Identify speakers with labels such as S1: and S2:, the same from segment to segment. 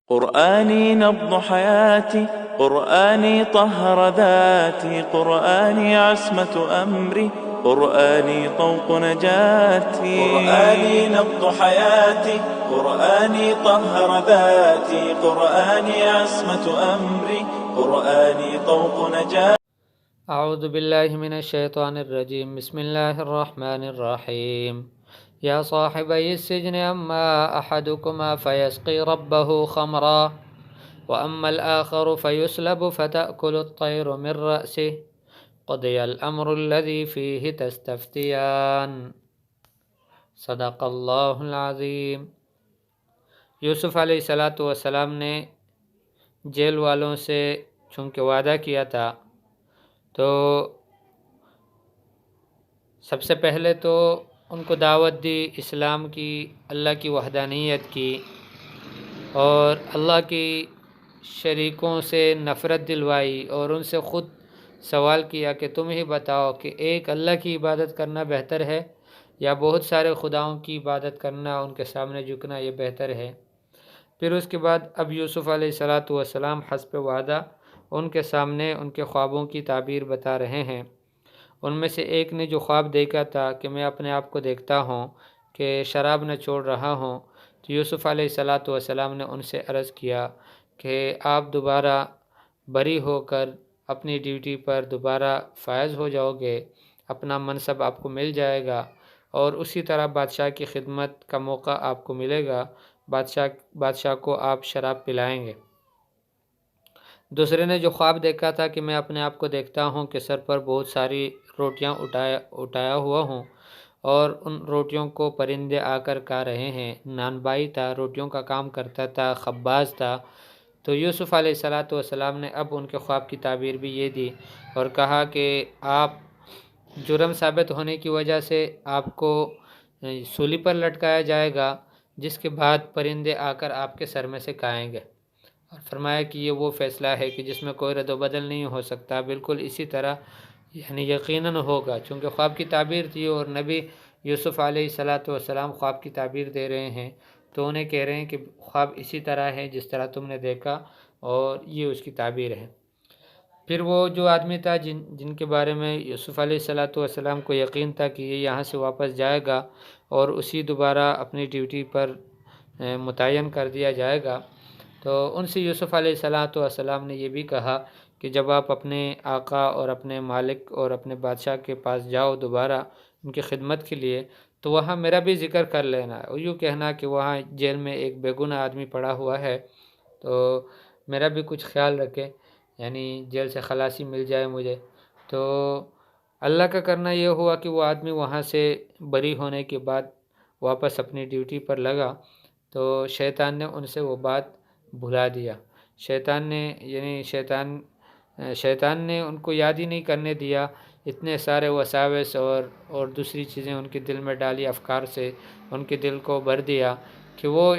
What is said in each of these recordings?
S1: قرآني نبض حياتي، قرآني طهر ذاتي، قرآني عصمة أمري، قرآني طوق نجاتي. قرآني نبض حياتي، قرآني طهر ذاتي، قرآني عصمة أمري، قرآني طوق نجاتي.
S2: اعوذ باللہ من الشیطان الرجیم، بسم اللہ الرحمن الرحیم. یا صاحبی السجن اما احدکما فیسقی ربه خمرا واما الاخر فیسلب فتأکل الطیر من رأسه قضی الامر الذی فیہ تستفتیان. صدق اللہ العظیم. یوسف علیہ السلام نے جیل والوں سے چونکہ وعدہ کیا تھا تو سب سے پہلے تو ان کو دعوت دی اسلام کی، اللہ کی وحدانیت کی، اور اللہ کی شریکوں سے نفرت دلوائی، اور ان سے خود سوال کیا کہ تم ہی بتاؤ کہ ایک اللہ کی عبادت کرنا بہتر ہے یا بہت سارے خداؤں کی عبادت کرنا، ان کے سامنے جھکنا یہ بہتر ہے. پھر اس کے بعد اب یوسف علیہ السلام حسب وعدہ ان کے سامنے ان کے خوابوں کی تعبیر بتا رہے ہیں. ان میں سے ایک نے جو خواب دیکھا تھا کہ میں اپنے آپ کو دیکھتا ہوں کہ شراب نہ چھوڑ رہا ہوں، تو یوسف علیہ السلام نے ان سے عرض کیا کہ آپ دوبارہ بری ہو کر اپنی ڈیوٹی پر دوبارہ فائز ہو جاؤ گے، اپنا منصب آپ کو مل جائے گا، اور اسی طرح بادشاہ کی خدمت کا موقع آپ کو ملے گا، بادشاہ کو آپ شراب پلائیں گے. دوسرے نے جو خواب دیکھا تھا کہ میں اپنے آپ کو دیکھتا ہوں کہ سر پر بہت ساری روٹیاں اٹھایا ہوا ہوں اور ان روٹیوں کو پرندے آ کر کھا رہے ہیں. نانبائی تھا، روٹیوں کا کام کرتا تھا، خباز تھا. تو یوسف علیہ السلام نے اب ان کے خواب کی تعبیر بھی یہ دی اور کہا کہ آپ جرم ثابت ہونے کی وجہ سے آپ کو سولی پر لٹکایا جائے گا، جس کے بعد پرندے آ کر آپ کے سر میں سے کھائیں گے. اور فرمایا کہ یہ وہ فیصلہ ہے کہ جس میں کوئی رد و بدل نہیں ہو سکتا، بالکل اسی طرح یعنی یقیناً ہوگا. چونکہ خواب کی تعبیر تھی اور نبی یوسف علیہ السلام خواب کی تعبیر دے رہے ہیں، تو انہیں کہہ رہے ہیں کہ خواب اسی طرح ہے جس طرح تم نے دیکھا، اور یہ اس کی تعبیر ہے. پھر وہ جو آدمی تھا جن کے بارے میں یوسف علیہ السلام کو یقین تھا کہ یہ یہاں سے واپس جائے گا اور اسی دوبارہ اپنی ڈیوٹی پر متعین کر دیا جائے گا، تو ان سے یوسف علیہ السلام نے یہ بھی کہا کہ جب آپ اپنے آقا اور اپنے مالک اور اپنے بادشاہ کے پاس جاؤ دوبارہ ان کی خدمت کے لیے، تو وہاں میرا بھی ذکر کر لینا، اور یوں کہنا کہ وہاں جیل میں ایک بے گناہ آدمی پڑا ہوا ہے، تو میرا بھی کچھ خیال رکھے، یعنی جیل سے خلاصی مل جائے مجھے. تو اللہ کا کرنا یہ ہوا کہ وہ آدمی وہاں سے بری ہونے کے بعد واپس اپنی ڈیوٹی پر لگا، تو شیطان نے ان سے وہ بات بھلا دیا. شیطان نے ان کو یاد ہی نہیں کرنے دیا. اتنے سارے وساوس اور دوسری چیزیں ان کے دل میں ڈالی، افکار سے ان کے دل کو بھر دیا کہ وہ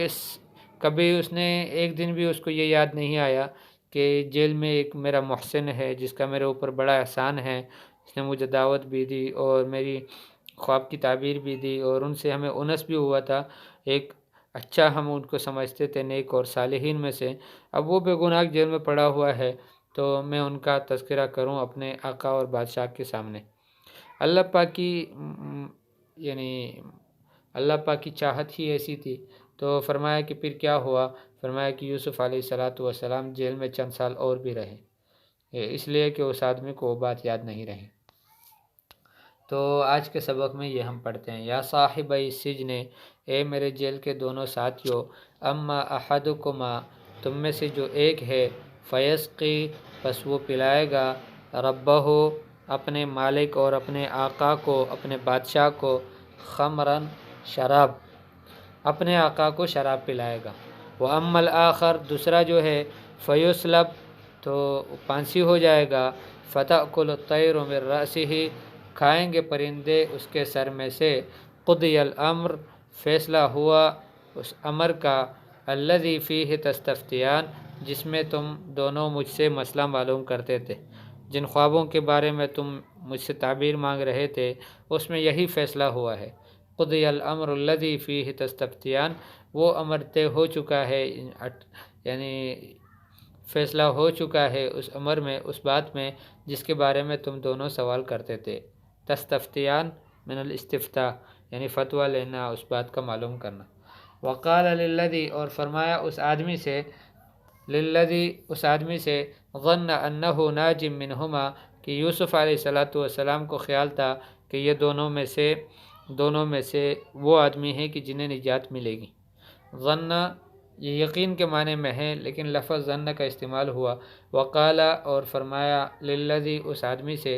S2: کبھی اس نے ایک دن بھی اس کو یہ یاد نہیں آیا کہ جیل میں ایک میرا محسن ہے جس کا میرے اوپر بڑا احسان ہے، اس نے مجھے دعوت بھی دی اور میری خواب کی تعبیر بھی دی، اور ان سے ہمیں انس بھی ہوا تھا، ایک اچھا ہم ان کو سمجھتے تھے نیک اور صالحین میں سے. اب وہ بے گناہ جیل میں پڑا ہوا ہے تو میں ان کا تذکرہ کروں اپنے آقا اور بادشاہ کے سامنے. اللہ پاک کی چاہت ہی ایسی تھی. تو فرمایا کہ پھر کیا ہوا؟ فرمایا کہ یوسف علیہ السلام جیل میں چند سال اور بھی رہے، اس لیے کہ اس آدمی کو وہ بات یاد نہیں رہی. تو آج کے سبق میں یہ ہم پڑھتے ہیں، یا صاحب السجن، اے میرے جیل کے دونوں ساتھیوں، اما احدکما، تم میں سے جو ایک ہے، فیسقی، پس وہ پلائے گا، ربہ، اپنے مالک اور اپنے آقا کو، اپنے بادشاہ کو، خمرن، شراب، اپنے آقا کو شراب پلائے گا. واما الاخر، دوسرا جو ہے، فیسلب، تو پھانسی ہو جائے گا، فتأکل الطیر من رأسہ، کھائیں گے پرندے اس کے سر میں سے. قضی الامر، فیصلہ ہوا اس امر کا، الذی فیہ تستفتیان، جس میں تم دونوں مجھ سے مسئلہ معلوم کرتے تھے، جن خوابوں کے بارے میں تم مجھ سے تعبیر مانگ رہے تھے، اس میں یہی فیصلہ ہوا ہے قضی الامر الذی فیہ تستفتیان، وہ امر طے ہو چکا ہے، یعنی فیصلہ ہو چکا ہے اس امر میں، اس بات میں جس کے بارے میں تم دونوں سوال کرتے تھے۔ تستفتیان من الاستفتاء، یعنی فتویٰ لینا، اس بات کا معلوم کرنا۔ وقال للذی، اور فرمایا اس آدمی سے، للذی اس آدمی سے، ظن انہ ناج منہما، کہ یوسف علیہ السلام کو خیال تھا کہ یہ دونوں میں سے وہ آدمی ہیں کہ جنہیں نجات ملے گی۔ ظن یہ یقین کے معنی میں ہے، لیکن لفظ ظن کا استعمال ہوا۔ وقال، اور فرمایا، للذی اس آدمی سے،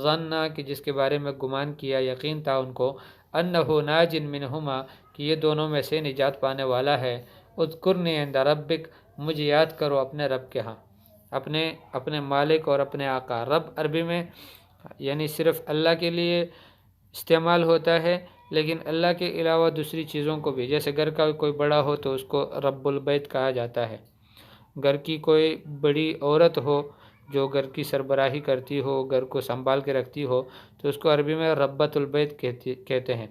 S2: ظن کہ جس کے بارے میں گمان کیا، یقین تھا ان کو، انہ ناج منہما کہ یہ دونوں میں سے نجات پانے والا ہے، اذکرنی عند ربک، مجھے یاد کرو اپنے رب کے ہاں، اپنے مالک اور اپنے آقا۔ رب عربی میں یعنی صرف اللہ کے لیے استعمال ہوتا ہے، لیکن اللہ کے علاوہ دوسری چیزوں کو بھی، جیسے گھر کا کوئی بڑا ہو تو اس کو رب البیت کہا جاتا ہے، گھر کی کوئی بڑی عورت ہو جو گھر کی سربراہی کرتی ہو، گھر کو سنبھال کے رکھتی ہو، تو اس کو عربی میں ربۃ البیت کہتے ہیں۔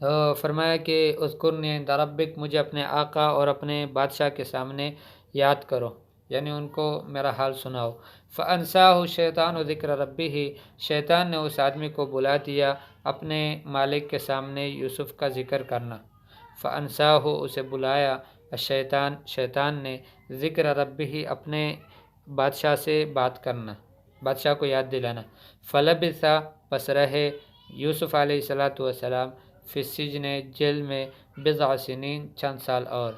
S2: تو فرمایا کہ اذکرنی عند ربک، مجھے اپنے آقا اور اپنے بادشاہ کے سامنے یاد کرو، یعنی ان کو میرا حال سناؤ۔ فانساہ الشیطان ذکر ربہ، شیطان نے اس آدمی کو بلا دیا اپنے مالک کے سامنے یوسف کا ذکر کرنا۔ فانساہ، اسے بلایا، الشیطان، شیطان نے، ذکر ربہ، اپنے بادشاہ سے بات کرنا، بادشاہ کو یاد دلانا۔ فلبث، پس رہے یوسف علیہ السلام، فی السجن، جیل میں، بضع سنین، چند سال اور،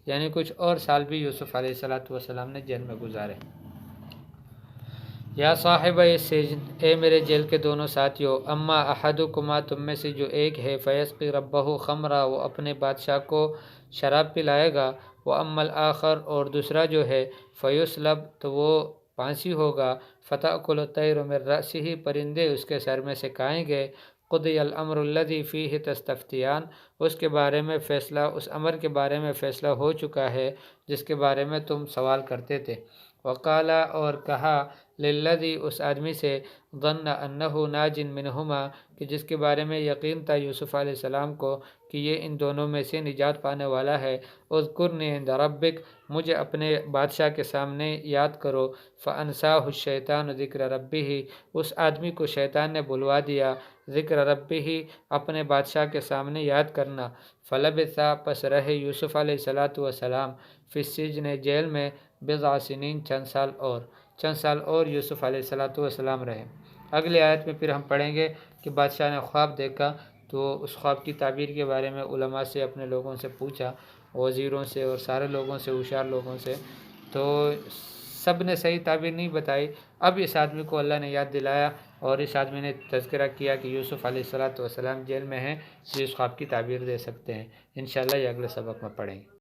S2: یعنی کچھ اور سال بھی یوسف علیہ السلام نے جیل میں گزارے۔ یا صاحب السجن، اے میرے جیل کے دونوں ساتھیوں، اما احدکما، تم میں سے جو ایک ہے، فیسقی ربہ خمرا، وہ اپنے بادشاہ کو شراب پلائے گا، واما الآخر، اور دوسرا جو ہے، فیسلب، تو وہ پھانسی ہوگا، فتأکل الطیر من رأسہ، پرندے اس کے سر میں سے کھائیں گے، قضی الامر الذی فیہ تستفتیان، اس کے بارے میں فیصلہ، اس امر کے بارے میں فیصلہ ہو چکا ہے جس کے بارے میں تم سوال کرتے تھے۔ وقال، اور کہا، للذی اس آدمی سے، ظن انہ ناج منہما کہ جس کے بارے میں یقین تھا یوسف علیہ السلام کو کہ یہ ان دونوں میں سے نجات پانے والا ہے، اذکرنی عند ربک، مجھے اپنے بادشاہ کے سامنے یاد کرو۔ فانساہ الشیطان ذکر ربہ، اس آدمی کو شیطان نے بلوا دیا ذکر ربہ، اپنے بادشاہ کے سامنے یاد کرنا۔ فلبث، پس رہے یوسف علیہ السلام، فی السجن، جیل میں، بضع سنین، چند سال اور یوسف علیہ السلام رہے۔ اگلی آیت میں پھر ہم پڑھیں گے کہ بادشاہ نے خواب دیکھا، تو اس خواب کی تعبیر کے بارے میں علماء سے، اپنے لوگوں سے پوچھا، وزیروں سے اور سارے لوگوں سے، ہوشیار لوگوں سے، تو سب نے صحیح تعبیر نہیں بتائی۔ اب اس آدمی کو اللہ نے یاد دلایا اور اس آدمی نے تذکرہ کیا کہ یوسف علیہ السلام جیل میں ہیں، یہ اس خواب کی تعبیر دے سکتے ہیں۔ انشاءاللہ یہ اگلے سبق میں پڑھیں گے۔